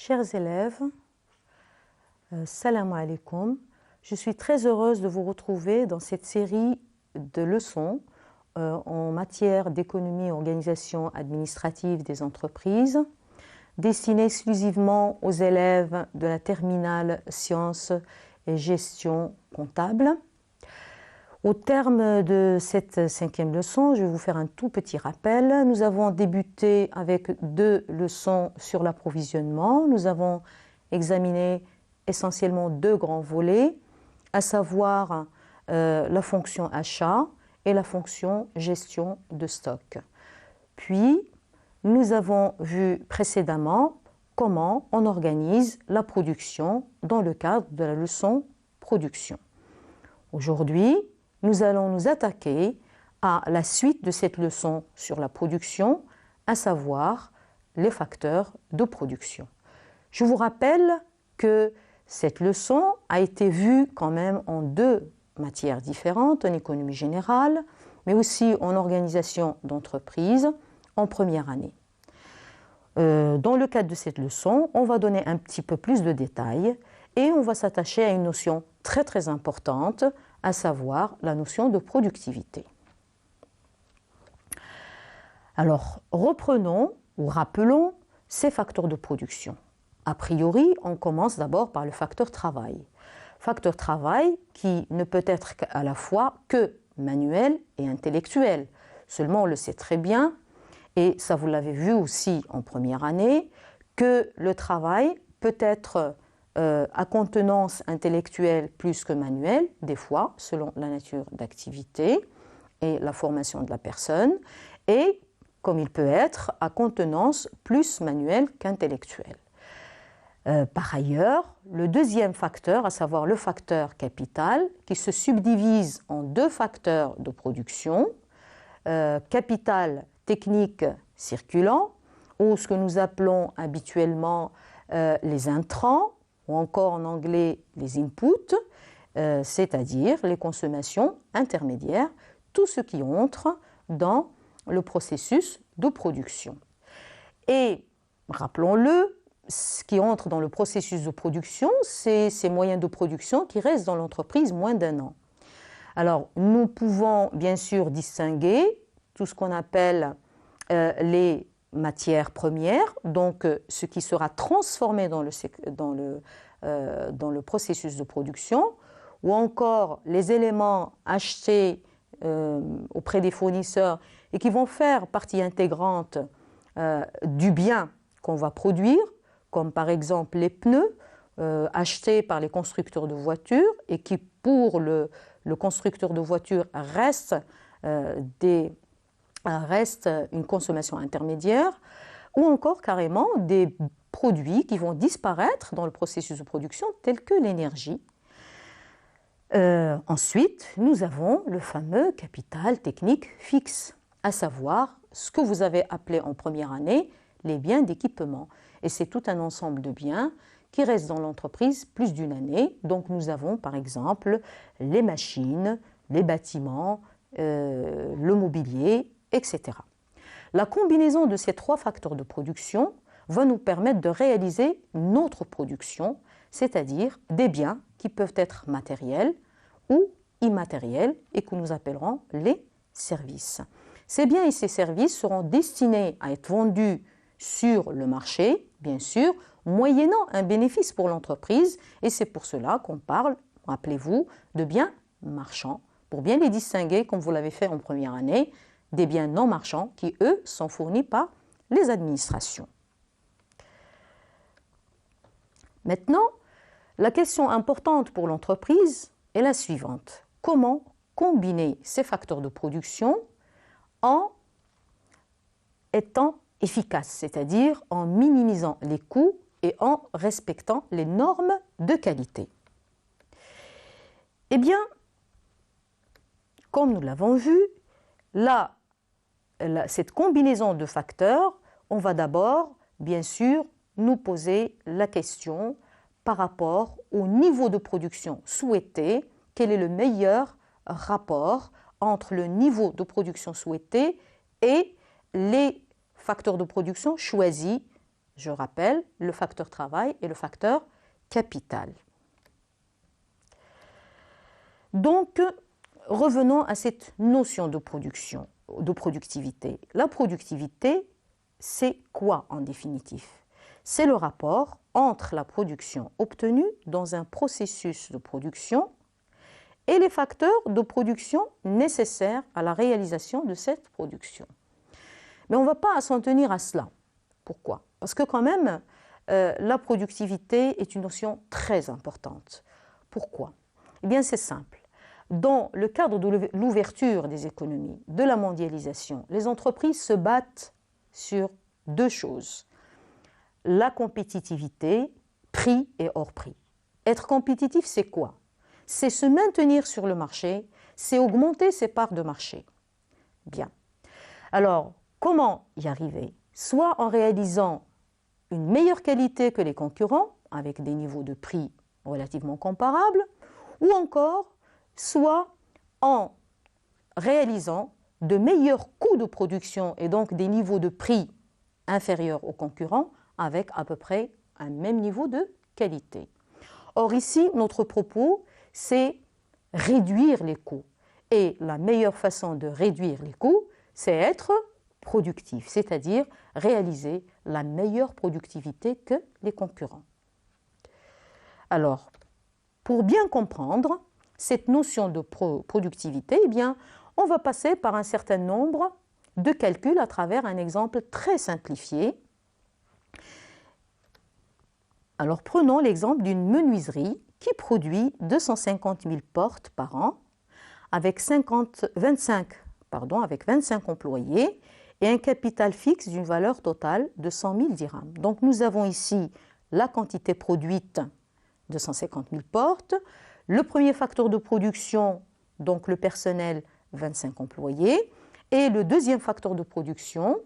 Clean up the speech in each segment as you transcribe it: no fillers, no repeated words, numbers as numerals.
Chers élèves, salam alaikum. Je suis très heureuse de vous retrouver dans cette série de leçons en matière d'économie et organisation administrative des entreprises, destinées exclusivement aux élèves de la terminale sciences et gestion comptable. Au terme de cette 5e leçon, je vais vous faire un tout petit rappel. Nous avons débuté avec 2 leçons sur l'approvisionnement. Nous avons examiné essentiellement 2 grands volets, à savoir la fonction achat et la fonction gestion de stock. Puis, nous avons vu précédemment comment on organise la production dans le cadre de la leçon production. Aujourd'hui, nous allons nous attaquer à la suite de cette leçon sur la production, à savoir les facteurs de production. Je vous rappelle que cette leçon a été vue quand même en 2 matières différentes, en économie générale, mais aussi en organisation d'entreprise en première année. Dans le cadre de cette leçon, on va donner un petit peu plus de détails et on va s'attacher à une notion très très importante, à savoir la notion de productivité. Alors, reprenons ou rappelons ces facteurs de production. A priori, on commence d'abord par le facteur travail. Facteur travail qui ne peut être à la fois que manuel et intellectuel. Seulement, on le sait très bien, et ça vous l'avez vu aussi en première année, que le travail peut être à contenance intellectuelle plus que manuelle, des fois, selon la nature d'activité et la formation de la personne, et comme il peut être à contenance plus manuelle qu'intellectuelle. Par ailleurs, le deuxième facteur, à savoir le facteur capital, qui se subdivise en 2 facteurs de production, capital technique circulant, ou ce que nous appelons habituellement les intrants, ou encore en anglais les inputs, c'est-à-dire les consommations intermédiaires, tout ce qui entre dans le processus de production. Et rappelons-le, ce qui entre dans le processus de production, c'est ces moyens de production qui restent dans l'entreprise moins d'1 an. Alors, nous pouvons bien sûr distinguer tout ce qu'on appelle les matières premières, donc ce qui sera transformé dans le processus de production, ou encore les éléments achetés auprès des fournisseurs et qui vont faire partie intégrante du bien qu'on va produire, comme par exemple les pneus achetés par les constructeurs de voitures et qui pour le constructeur de voitures reste une consommation intermédiaire, ou encore carrément des produits qui vont disparaître dans le processus de production tels que l'énergie. Ensuite, nous avons le fameux capital technique fixe, à savoir ce que vous avez appelé en première année les biens d'équipement. Et c'est tout un ensemble de biens qui restent dans l'entreprise plus d'1 année. Donc nous avons par exemple les machines, les bâtiments, le mobilier, etc. La combinaison de ces 3 facteurs de production va nous permettre de réaliser notre production, c'est-à-dire des biens qui peuvent être matériels ou immatériels et que nous appellerons les services. Ces biens et ces services seront destinés à être vendus sur le marché, bien sûr, moyennant un bénéfice pour l'entreprise, et c'est pour cela qu'on parle, rappelez-vous, de biens marchands, pour bien les distinguer, comme vous l'avez fait en première année, des biens non marchands qui, eux, sont fournis par les administrations. Maintenant, la question importante pour l'entreprise est la suivante. Comment combiner ces facteurs de production en étant efficace, c'est-à-dire en minimisant les coûts et en respectant les normes de qualité? Eh bien, comme nous l'avons vu, cette combinaison de facteurs, on va d'abord, bien sûr, nous poser la question par rapport au niveau de production souhaité, quel est le meilleur rapport entre le niveau de production souhaité et les facteurs de production choisis je rappelle, le facteur travail et le facteur capital. Donc, revenons à cette notion de production, de productivité. La productivité, c'est quoi en définitive? C'est le rapport entre la production obtenue dans un processus de production et les facteurs de production nécessaires à la réalisation de cette production. Mais on ne va pas s'en tenir à cela. Pourquoi? Parce que quand même, la productivité est une notion très importante. Pourquoi? Eh bien, c'est simple. Dans le cadre de l'ouverture des économies, de la mondialisation, les entreprises se battent sur deux choses. La compétitivité, prix et hors prix. Être compétitif, c'est quoi? C'est se maintenir sur le marché, c'est augmenter ses parts de marché. Bien. Alors, comment y arriver? Soit en réalisant une meilleure qualité que les concurrents, avec des niveaux de prix relativement comparables, ou encore, soit en réalisant de meilleurs coûts de production et donc des niveaux de prix inférieurs aux concurrents, avec à peu près un même niveau de qualité. Or ici, notre propos, c'est réduire les coûts. Et la meilleure façon de réduire les coûts, c'est être productif, c'est-à-dire réaliser la meilleure productivité que les concurrents. Alors, pour bien comprendre cette notion de productivité, eh bien, on va passer par un certain nombre de calculs à travers un exemple très simplifié. Alors, prenons l'exemple d'une menuiserie qui produit 250 000 portes par an avec 25 employés et un capital fixe d'une valeur totale de 100 000 dirhams. Donc, nous avons ici la quantité produite, 250 000 portes, le premier facteur de production, donc le personnel, 25 employés, et le deuxième facteur de production,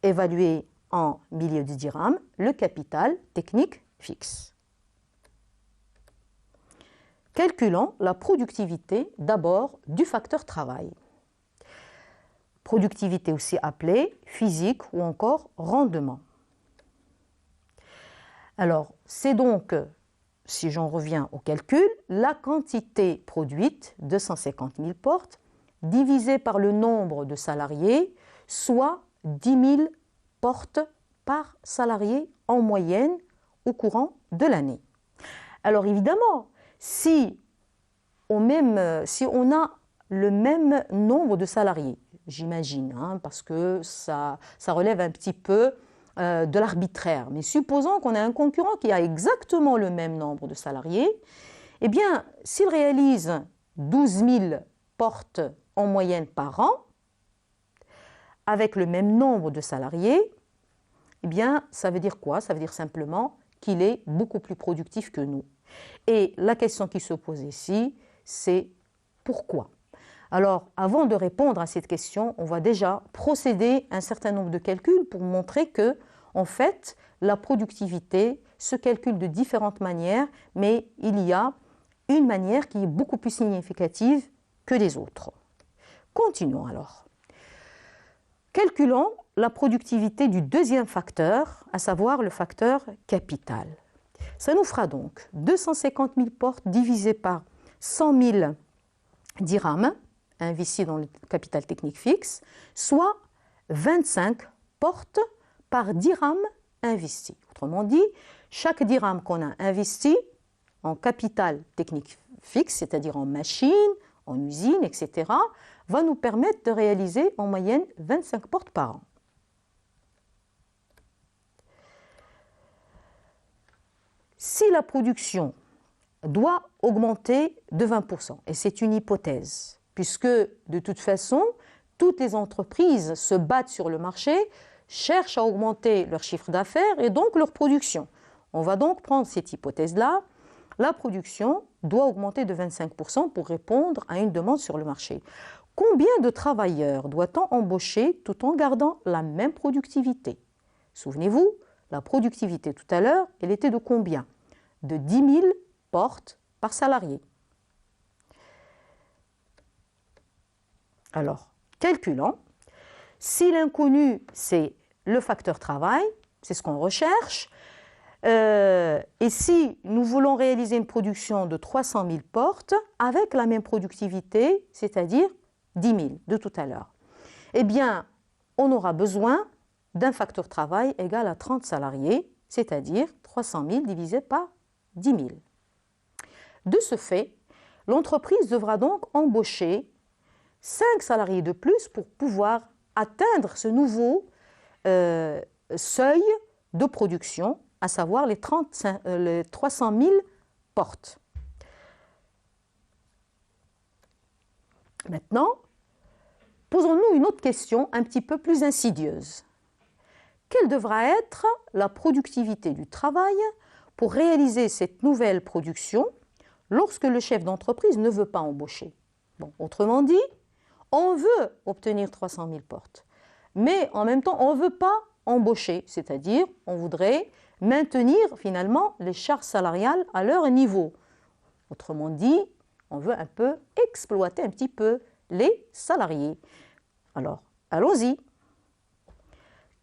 évalué en milliers de dirhams, le capital technique fixe. Calculons la productivité d'abord du facteur travail. Productivité aussi appelée physique ou encore rendement. Alors, c'est donc, si j'en reviens au calcul, la quantité produite, 250 000 portes, divisée par le nombre de salariés, soit 10 000 portes par salarié en moyenne au courant de l'année. Alors évidemment, si on a le même nombre de salariés, j'imagine, parce que ça relève un petit peu de l'arbitraire, mais supposons qu'on a un concurrent qui a exactement le même nombre de salariés, eh bien, s'il réalise 12 000 portes en moyenne par an, avec le même nombre de salariés, eh bien, ça veut dire quoi? Ça veut dire simplement qu'il est beaucoup plus productif que nous. Et la question qui se pose ici, c'est pourquoi? Alors, avant de répondre à cette question, on va déjà procéder à un certain nombre de calculs pour montrer que, en fait, la productivité se calcule de différentes manières, mais il y a une manière qui est beaucoup plus significative que les autres. Continuons alors. Calculons la productivité du deuxième facteur, à savoir le facteur capital. Ça nous fera donc 250 000 portes divisées par 100 000 dirhams investis dans le capital technique fixe, soit 25 portes par dirham investi. Autrement dit, chaque dirham qu'on a investi en capital technique fixe, c'est-à-dire en machines, en usines, etc., va nous permettre de réaliser en moyenne 25 portes par an. Si la production doit augmenter de 20%, et c'est une hypothèse, puisque de toute façon, toutes les entreprises se battent sur le marché, cherchent à augmenter leur chiffre d'affaires et donc leur production. On va donc prendre cette hypothèse-là. La production doit augmenter de 25% pour répondre à une demande sur le marché. Combien de travailleurs doit-on embaucher tout en gardant la même productivité? Souvenez-vous, la productivité tout à l'heure, elle était de combien? De 10 000 portes par salarié. Alors, calculons. Si l'inconnu, c'est le facteur travail, c'est ce qu'on recherche. Et si nous voulons réaliser une production de 300 000 portes avec la même productivité, c'est-à-dire 10 000 de tout à l'heure, eh bien, on aura besoin d'un facteur travail égal à 30 salariés, c'est-à-dire 300 000 divisé par 10 000. De ce fait, l'entreprise devra donc embaucher 5 salariés de plus pour pouvoir atteindre ce nouveau seuil de production, à savoir les 300 000 portes. Maintenant, posons-nous une autre question un petit peu plus insidieuse. Quelle devra être la productivité du travail pour réaliser cette nouvelle production lorsque le chef d'entreprise ne veut pas embaucher? Bon, autrement dit, on veut obtenir 300 000 portes, mais en même temps, on ne veut pas embaucher, c'est-à-dire on voudrait maintenir finalement les charges salariales à leur niveau. Autrement dit, on veut un peu exploiter un petit peu les salariés. Alors, allons-y.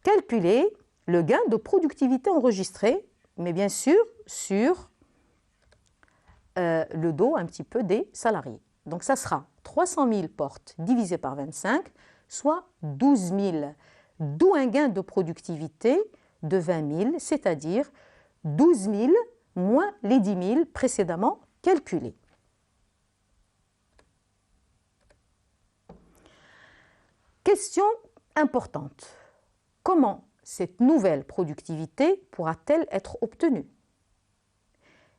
Calculer le gain de productivité enregistré, mais bien sûr sur le dos un petit peu des salariés. Donc ça sera 300 000 portes divisé par 25, soit 12 000, d'où un gain de productivité de 20 000, c'est-à-dire 12 000 moins les 10 000 précédemment calculés. Question importante. Comment cette nouvelle productivité pourra-t-elle être obtenue?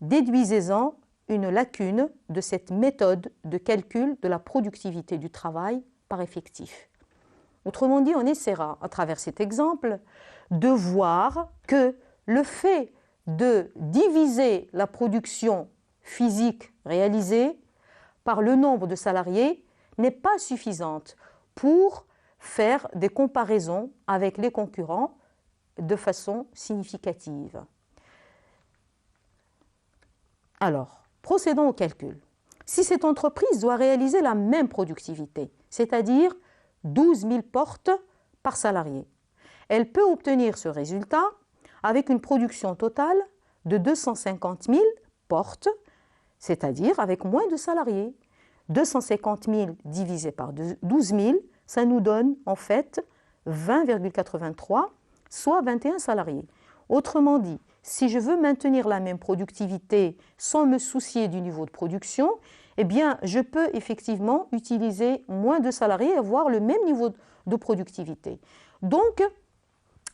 Déduisez-en une lacune de cette méthode de calcul de la productivité du travail par effectif. Autrement dit, on essaiera, à travers cet exemple, de voir que le fait de diviser la production physique réalisée par le nombre de salariés n'est pas suffisante pour faire des comparaisons avec les concurrents de façon significative. Alors, procédons au calcul. Si cette entreprise doit réaliser la même productivité, c'est-à-dire 12 000 portes par salarié, elle peut obtenir ce résultat avec une production totale de 250 000 portes, c'est-à-dire avec moins de salariés. 250 000 divisé par 12 000, ça nous donne en fait 20,83, soit 21 salariés. Autrement dit, si je veux maintenir la même productivité sans me soucier du niveau de production, eh bien, je peux effectivement utiliser moins de salariés et avoir le même niveau de productivité. Donc,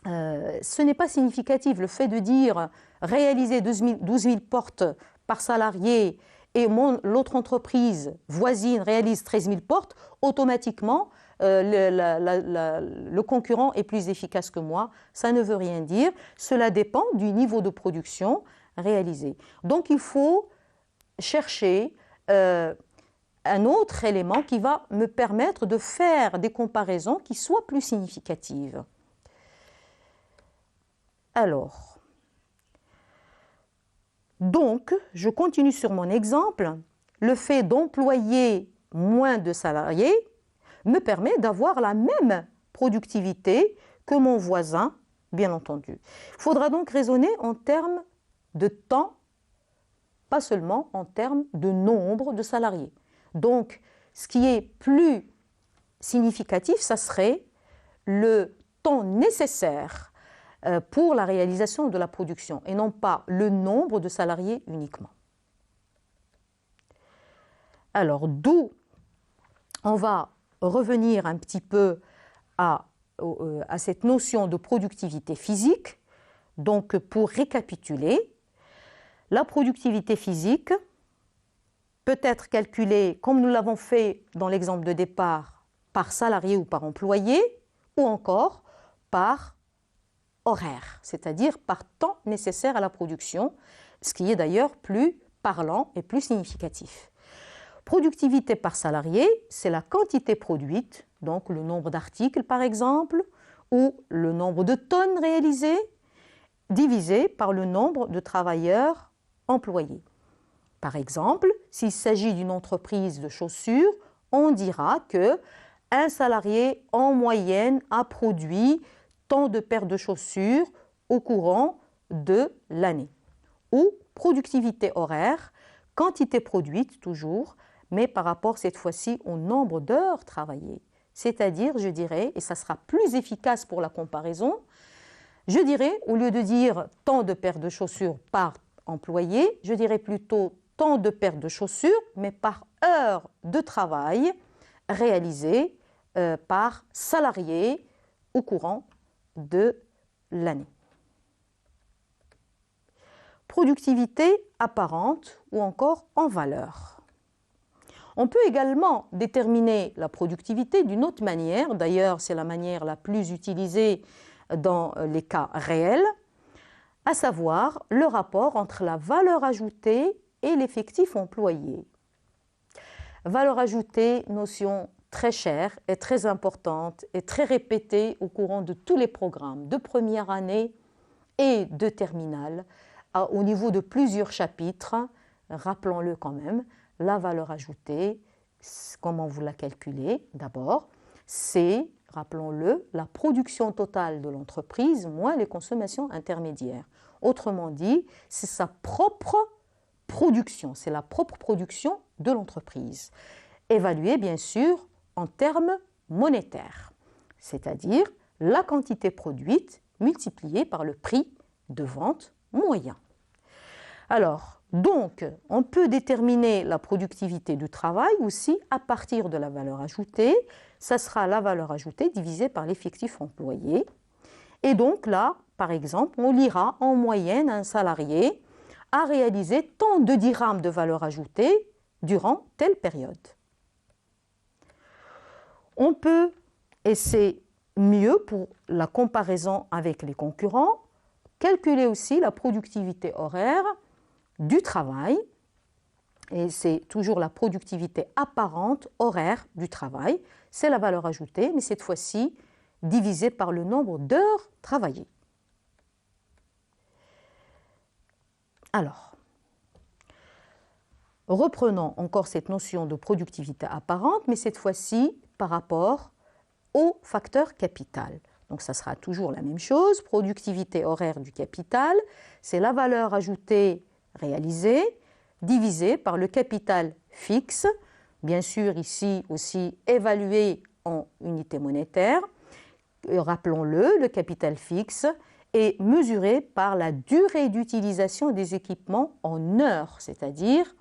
ce n'est pas significatif. Le fait de dire réaliser 12 000 portes par salarié et l'autre entreprise voisine réalise 13 000 portes, automatiquement, le concurrent est plus efficace que moi. Ça ne veut rien dire. Cela dépend du niveau de production réalisé. Donc, il faut chercher un autre élément qui va me permettre de faire des comparaisons qui soient plus significatives. Alors, donc, je continue sur mon exemple. Le fait d'employer moins de salariés me permet d'avoir la même productivité que mon voisin, bien entendu. Il faudra donc raisonner en termes de temps, pas seulement en termes de nombre de salariés. Donc, ce qui est plus significatif, ça serait le temps nécessaire pour la réalisation de la production et non pas le nombre de salariés uniquement. Alors, d'où on va revenir un petit peu à cette notion de productivité physique. Donc, pour récapituler, la productivité physique peut être calculée, comme nous l'avons fait dans l'exemple de départ, par salarié ou par employé, ou encore par horaire, c'est-à-dire par temps nécessaire à la production, ce qui est d'ailleurs plus parlant et plus significatif. Productivité par salarié, c'est la quantité produite, donc le nombre d'articles par exemple, ou le nombre de tonnes réalisées, divisé par le nombre de travailleurs employés. Par exemple, s'il s'agit d'une entreprise de chaussures, on dira qu'un salarié en moyenne a produit tant de paires de chaussures au courant de l'année. Ou productivité horaire, quantité produite toujours, mais par rapport cette fois-ci au nombre d'heures travaillées. C'est-à-dire, je dirais, et ça sera plus efficace pour la comparaison, je dirais, au lieu de dire tant de paires de chaussures par employé, je dirais plutôt tant de paires de chaussures, mais par heure de travail réalisée par salarié au courant de l'année. Productivité apparente ou encore en valeur. On peut également déterminer la productivité d'une autre manière, d'ailleurs c'est la manière la plus utilisée dans les cas réels, à savoir le rapport entre la valeur ajoutée et l'effectif employé. Valeur ajoutée, notion très chère et très importante et très répétée au courant de tous les programmes de première année et de terminale, au niveau de plusieurs chapitres. Rappelons-le quand même, la valeur ajoutée, comment vous la calculez d'abord, c'est, rappelons-le, la production totale de l'entreprise moins les consommations intermédiaires. Autrement dit, c'est sa propre production, c'est la propre production de l'entreprise. Évaluée bien sûr en termes monétaires, c'est-à-dire la quantité produite multipliée par le prix de vente moyen. Alors, donc, on peut déterminer la productivité du travail aussi à partir de la valeur ajoutée. Ça sera la valeur ajoutée divisée par l'effectif employé. Et donc là, par exemple, on lira en moyenne un salarié a réalisé tant de dirhams de valeur ajoutée durant telle période. On peut, et c'est mieux pour la comparaison avec les concurrents, calculer aussi la productivité horaire du travail, et c'est toujours la productivité apparente horaire du travail, c'est la valeur ajoutée, mais cette fois-ci divisée par le nombre d'heures travaillées. Alors, reprenons encore cette notion de productivité apparente, mais cette fois-ci par rapport au facteur capital. Donc ça sera toujours la même chose, productivité horaire du capital, c'est la valeur ajoutée réalisée divisée par le capital fixe, bien sûr ici aussi évalué en unité monétaire. Rappelons-le, le capital fixe est mesuré par la durée d'utilisation des équipements en heures, c'est-à-dire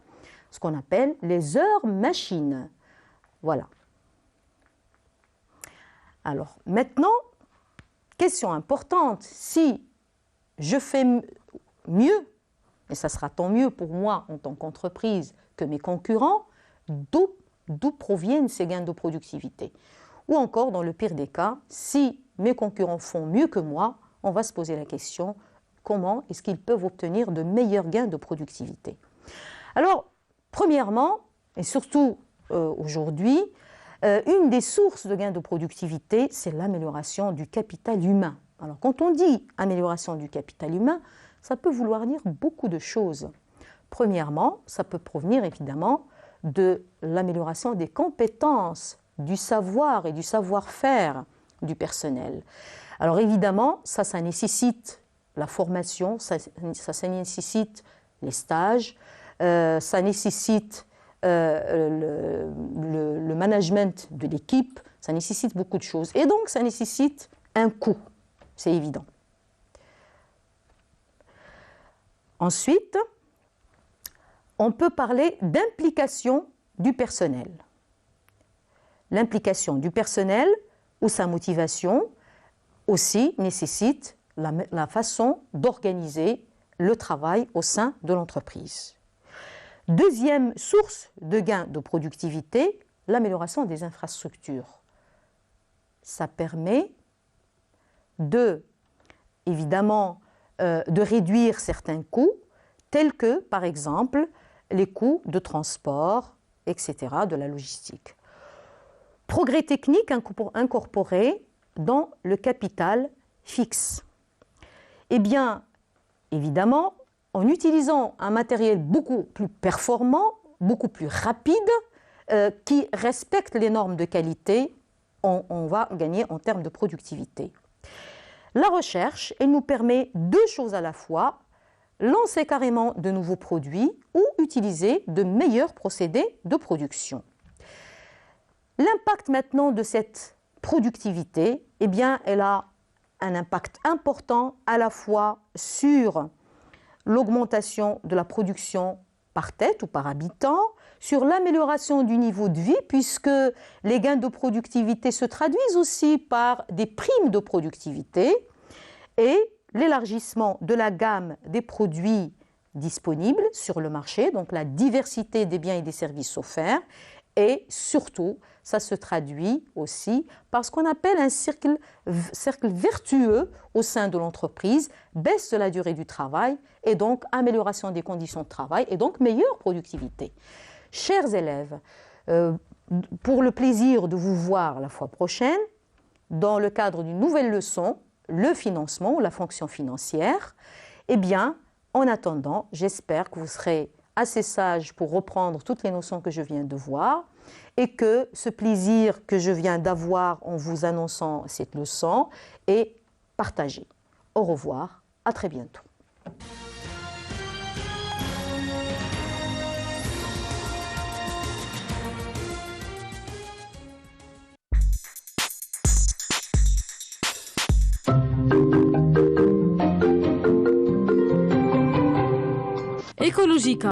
ce qu'on appelle les heures machines. Voilà. Alors maintenant, question importante, si je fais mieux, et ça sera tant mieux pour moi en tant qu'entreprise que mes concurrents, d'où proviennent ces gains de productivité? Ou encore, dans le pire des cas, si mes concurrents font mieux que moi, on va se poser la question, comment est-ce qu'ils peuvent obtenir de meilleurs gains de productivité? Alors, premièrement, et surtout aujourd'hui, une des sources de gains de productivité, c'est l'amélioration du capital humain. Alors, quand on dit amélioration du capital humain, ça peut vouloir dire beaucoup de choses. Premièrement, ça peut provenir évidemment de l'amélioration des compétences, du savoir et du savoir-faire du personnel. Alors évidemment, ça nécessite la formation, ça nécessite les stages, ça nécite le management de l'équipe, ça nécessite beaucoup de choses. Et donc, ça nécessite un coût, c'est évident. Ensuite, on peut parler d'implication du personnel. L'implication du personnel ou sa motivation aussi nécessite la façon d'organiser le travail au sein de l'entreprise. Deuxième source de gain de productivité, l'amélioration des infrastructures. Ça permet évidemment, de réduire certains coûts, tels que, par exemple, les coûts de transport, etc., de la logistique. Progrès technique incorporé dans le capital fixe. Eh bien, évidemment, en utilisant un matériel beaucoup plus performant, beaucoup plus rapide, qui respecte les normes de qualité, on va gagner en termes de productivité. La recherche, elle nous permet deux choses à la fois, lancer carrément de nouveaux produits ou utiliser de meilleurs procédés de production. L'impact maintenant de cette productivité, eh bien, elle a un impact important à la fois sur l'augmentation de la production par tête ou par habitant, sur l'amélioration du niveau de vie, puisque les gains de productivité se traduisent aussi par des primes de productivité, et l'élargissement de la gamme des produits disponibles sur le marché, donc la diversité des biens et des services offerts, et surtout, ça se traduit aussi par ce qu'on appelle un cercle vertueux au sein de l'entreprise, baisse de la durée du travail et donc amélioration des conditions de travail et donc meilleure productivité. Chers élèves, pour le plaisir de vous voir la fois prochaine, dans le cadre d'une nouvelle leçon, le financement ou la fonction financière, eh bien, en attendant, j'espère que vous serez assez sage pour reprendre toutes les notions que je viens de voir et que ce plaisir que je viens d'avoir en vous annonçant cette leçon est partagé. Au revoir, à très bientôt. Ecologica.